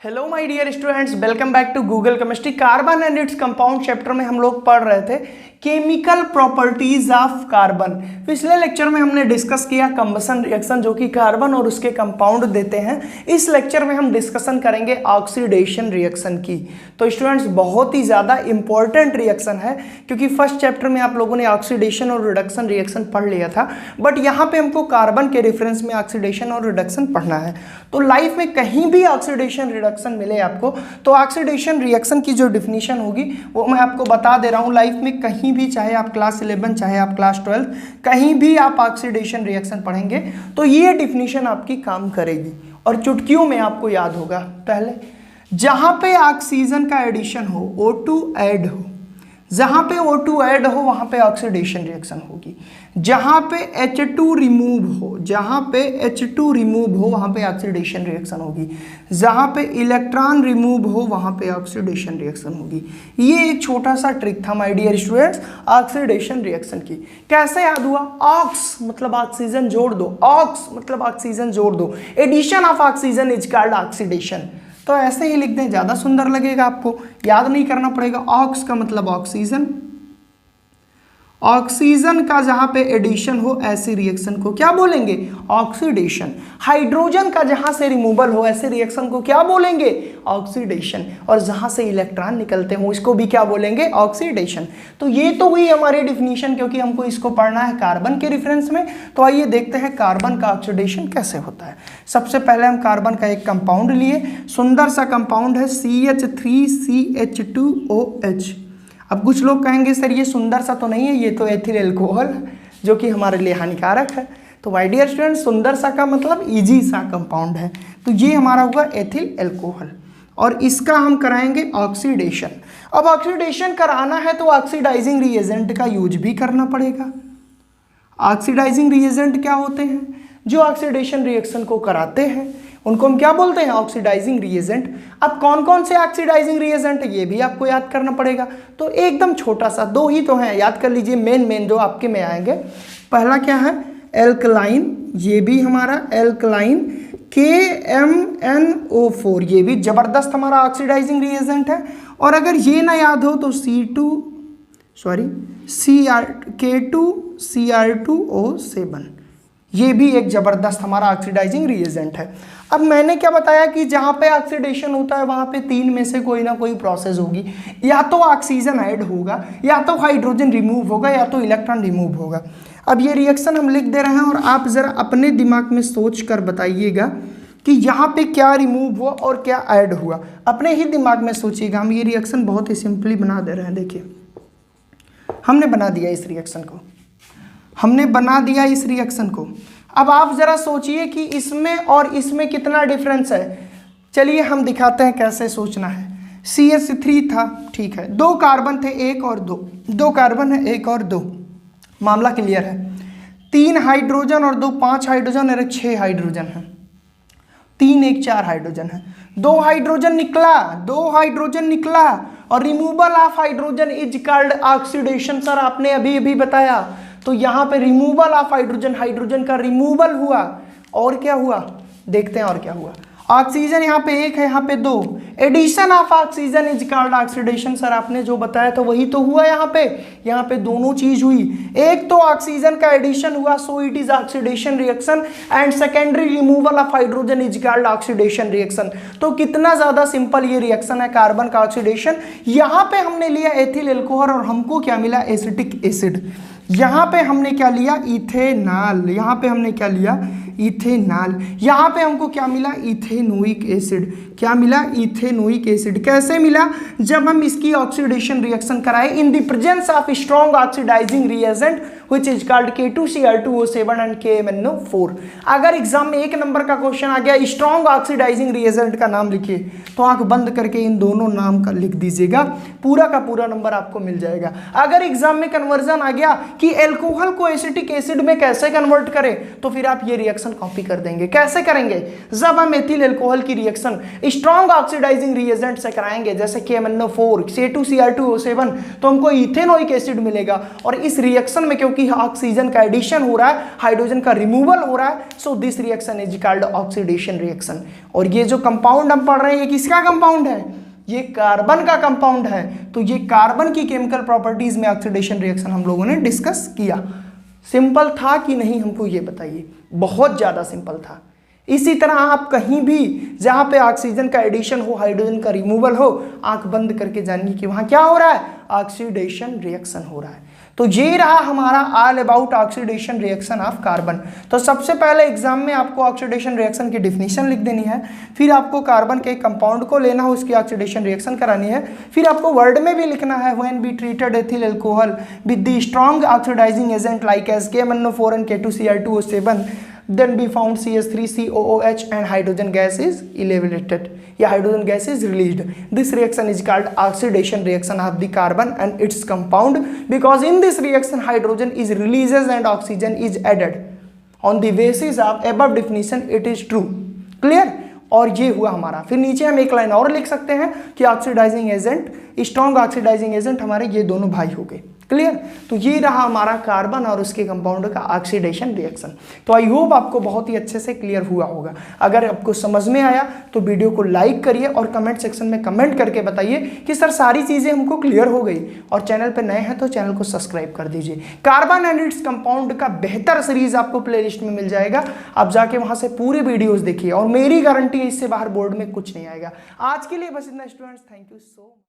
Hello my dear students, welcome back to Google chemistry. Carbon and its compound chapter में हम लोग पढ़ रहे थे केमिकल प्रॉपर्टीज ऑफ कार्बन। पिछले लेक्चर में हमने डिस्कस किया कंबसन रिएक्शन जो कि कार्बन और उसके कंपाउंड देते हैं। इस लेक्चर में हम डिस्कशन करेंगे ऑक्सीडेशन रिएक्शन की। तो स्टूडेंट्स बहुत ही ज़्यादा इंपॉर्टेंट रिएक्शन है क्योंकि फर्स्ट चैप्टर में आप लोगों ने ऑक्सीडेशन और रिडक्शन रिएक्शन पढ़ लिया था, बट यहाँ पे हमको कार्बन के रेफरेंस में ऑक्सीडेशन और रिडक्शन पढ़ना है। तो लाइफ में कहीं भी ऑक्सीडेशन रिडक्शन मिले आपको तो ऑक्सीडेशन रिएक्शन की जो डिफिनीशन होगी वो मैं आपको बता दे रहा हूँ। लाइफ में कहीं भी, चाहे आप क्लास 11 चाहे आप क्लास 12, कहीं भी आप ऑक्सीडेशन रिएक्शन पढ़ेंगे तो ये डिफिनीशन आपकी काम करेगी और चुटकियों में आपको याद होगा। पहले जहाँ पे ऑक्सीजन का एडिशन हो, O2 ऐड हो, जहाँ पे O2 ऐड हो वहाँ पे ऑक्सीडेशन रिएक्शन होगी। जहाँ पे H2 रिमूव हो, जहाँ पे H2 रिमूव हो वहाँ पे ऑक्सीडेशन रिएक्शन होगी। जहाँ पे इलेक्ट्रॉन रिमूव हो वहाँ पे ऑक्सीडेशन रिएक्शन होगी। ये एक छोटा सा ट्रिक था my dear students oxidation reaction की। कैसे याद हुआ? ऑक्स मतलब ऑक्सीजन जोड़ दो, ऑक्स मतलब ऑक्सीजन जोड़ दो, addition of oxygen is called oxidation. तो ऐसे ही लिख दें, ज़्यादा सुंदर लगेगा, आपको याद नहीं करना पड़ेगा। ऑक्स का मतलब ऑक्सीजन, ऑक्सीजन का जहां पे एडिशन हो ऐसी रिएक्शन को क्या बोलेंगे? ऑक्सीडेशन। हाइड्रोजन का जहां से रिमूवल हो ऐसे रिएक्शन को क्या बोलेंगे? ऑक्सीडेशन। और जहां से इलेक्ट्रॉन निकलते हो इसको भी क्या बोलेंगे? ऑक्सीडेशन। तो ये तो हुई हमारी डिफिनीशन, क्योंकि हमको इसको पढ़ना है कार्बन के रेफरेंस में। तो आइए देखते हैं कार्बन का ऑक्सीडेशन कैसे होता है। सबसे पहले हम कार्बन का एक कंपाउंड लिए, सुंदर सा कंपाउंड है CH3CH2OH। अब कुछ लोग कहेंगे सर ये सुंदर सा तो नहीं है, ये तो एथिल एल्कोहल जो कि हमारे लिए हानिकारक है। तो माय डियर स्टूडेंट सुंदर सा का मतलब इजी सा कंपाउंड है। तो ये हमारा हुआ एथिल एल्कोहल और इसका हम कराएंगे ऑक्सीडेशन। अब ऑक्सीडेशन कराना है तो ऑक्सीडाइजिंग रिएजेंट का यूज भी करना पड़ेगा। ऑक्सीडाइजिंग रिएजेंट क्या होते हैं? जो ऑक्सीडेशन रिएक्शन को कराते हैं उनको हम क्या बोलते हैं? Oxidising reagent. अब कौन कौन से ऑक्सीडाइजिंग रिएजेंट है ये भी आपको याद करना पड़ेगा। तो एकदम छोटा सा, दो ही तो हैं, याद कर लीजिए मेन जो आपके में आएंगे। पहला क्या है? एल्कलाइन, ये भी हमारा एल्कलाइन। KMnO4 ये भी जबरदस्त हमारा ऑक्सीडाइजिंग रिएजेंट है। और अगर ये ना याद हो तो K2Cr2O7 ये भी एक जबरदस्त हमारा ऑक्सीडाइजिंग रिएजेंट है। अब मैंने क्या बताया कि जहाँ पे ऑक्सीडेशन होता है वहाँ पे तीन में से कोई ना कोई प्रोसेस होगी, या तो ऑक्सीजन ऐड होगा, या तो हाइड्रोजन रिमूव होगा, या तो इलेक्ट्रॉन रिमूव होगा। अब ये रिएक्शन हम लिख दे रहे हैं और आप ज़रा अपने दिमाग में सोच कर बताइएगा कि यहाँ पे क्या रिमूव हुआ और क्या ऐड हुआ। अपने ही दिमाग में सोचिएगा। हम ये रिएक्शन बहुत ही सिंपली बना दे रहे हैं। देखिए हमने बना दिया इस रिएक्शन को, हमने बना दिया इस रिएक्शन को। अब आप जरा सोचिए कि इसमें और इसमें कितना डिफरेंस है। चलिए हम दिखाते हैं कैसे सोचना है। CH3 था, ठीक है, दो कार्बन थे, एक और दो, दो कार्बन है एक और दो, मामला क्लियर है। 3 हाइड्रोजन और 2 5 हाइड्रोजन और 6 हाइड्रोजन है, 3 1 4 हाइड्रोजन है। 2 हाइड्रोजन निकला और removal of hydrogen is called oxidation. Sir आपने अभी अभी बताया, तो यहाँ पे रिमूवल ऑफ हाइड्रोजन, हाइड्रोजन का रिमूवल हुआ। और क्या हुआ देखते हैं और क्या हुआ। ऑक्सीजन यहाँ पे 1 है, यहाँ पे 2, addition of oxygen is called oxidation. Sir आपने जो बताया था वही तो हुआ। यहाँ पे दोनों चीज हुई। एक तो ऑक्सीजन का एडिशन हुआ, so it is oxidation reaction, and secondary removal of hydrogen is called oxidation reaction. तो कितना ज्यादा सिंपल ये रिएक्शन है कार्बन का ऑक्सीडेशन। यहाँ पे हमने लिया एथिल एल्कोहल और हमको क्या मिला? Acetic acid. यहाँ पे हमने क्या लिया? इथेनॉल। यहाँ पे हमने क्या लिया? इथेनॉल। यहाँ पे हमको क्या मिला? Ethanoic acid. क्या मिला? Ethanoic acid. कैसे मिला? जब हम इसकी ऑक्सीडेशन रिएक्शन कराए in the presence of strong oxidising reagent which is called K2Cr2O7 and KMnO4। अगर एग्जाम में 1 नंबर का क्वेश्चन आ गया स्ट्रॉन्ग ऑक्सीडाइजिंग रिएजेंट का नाम लिखिए, तो आंख बंद करके इन दोनों नाम का लिख दीजिएगा, पूरा का पूरा नंबर आपको मिल जाएगा। अगर एग्जाम में कन्वर्जन आ गया कि एल्कोहल को एसिटिक एसिड में कैसे कन्वर्ट करें, तो फिर आप ये रिएक्शन रिएक्शन कॉपी कर देंगे। कैसे करेंगे? जब हम एथिल अल्कोहल की रिएक्शन स्ट्रॉन्ग ऑक्सीडाइजिंग रिएजेंट से कराएंगे, जैसे KMnO4 C2Cr2O7, तो हमको इथेनोइक एसिड मिलेगा। और इस रिएक्शन में क्योंकि ऑक्सीजन का एडिशन हो रहा है, हाइड्रोजन का रिमूवल हो रहा है, so this reaction is called oxidation reaction. और ये जो कंपाउंड हम पढ़ रहे हैं, ये किसका कंपाउंड है? ये कार्बन का कंपाउंड है। तो ये कार्बन की केमिकल प्रॉपर्टीज में ऑक्सीडेशन रिएक्शन हम लोगों ने डिस्कस किया। सिंपल था कि नहीं, हमको ये बताइए। बहुत ज्यादा सिंपल था। इसी तरह आप कहीं भी जहां पे ऑक्सीजन का एडिशन हो, हाइड्रोजन का रिमूवल हो, आंख बंद करके जानिए कि वहां क्या हो रहा है, ऑक्सीडेशन रिएक्शन हो रहा है। तो ये रहा हमारा all about oxidation reaction of carbon. तो सबसे पहले एग्जाम में आपको ऑक्सीडेशन रिएक्शन की डिफिनीशन लिख देनी है, फिर आपको कार्बन के कंपाउंड को लेना है, उसकी ऑक्सीडेशन रिएक्शन करानी है, फिर आपको वर्ड में भी लिखना है when we treated ethyl alcohol with the strong oxidising agent like as KMnO4 and K2Cr2O7, then we found CH3COOH and hydrogen gas is eliminated, या hydrogen gas is released. This reaction is called oxidation reaction of the carbon and its compound, because in this reaction hydrogen is releases and oxygen is added. On the basis of above definition it is true. Clear? और ये हुआ हमारा। फिर नीचे हम एक line और लिख सकते हैं कि oxidising agent, strong oxidising agent हमारे ये दोनों भाई हो गए। क्लियर? तो ये रहा हमारा कार्बन और उसके कंपाउंड का ऑक्सीडेशन रिएक्शन। तो आई होप आपको बहुत ही अच्छे से क्लियर हुआ होगा। अगर आपको समझ में आया तो वीडियो को लाइक करिए और कमेंट सेक्शन में कमेंट करके बताइए कि सर सारी चीज़ें हमको क्लियर हो गई। और चैनल पर नए हैं तो चैनल को सब्सक्राइब कर दीजिए। कार्बन एंड इट्स कंपाउंड का बेहतर सीरीज आपको प्लेलिस्ट में मिल जाएगा, आप जाके वहाँ से पूरे वीडियोज देखिए और मेरी गारंटी है इससे बाहर बोर्ड में कुछ नहीं आएगा। आज के लिए बस इतना students, thank you so much.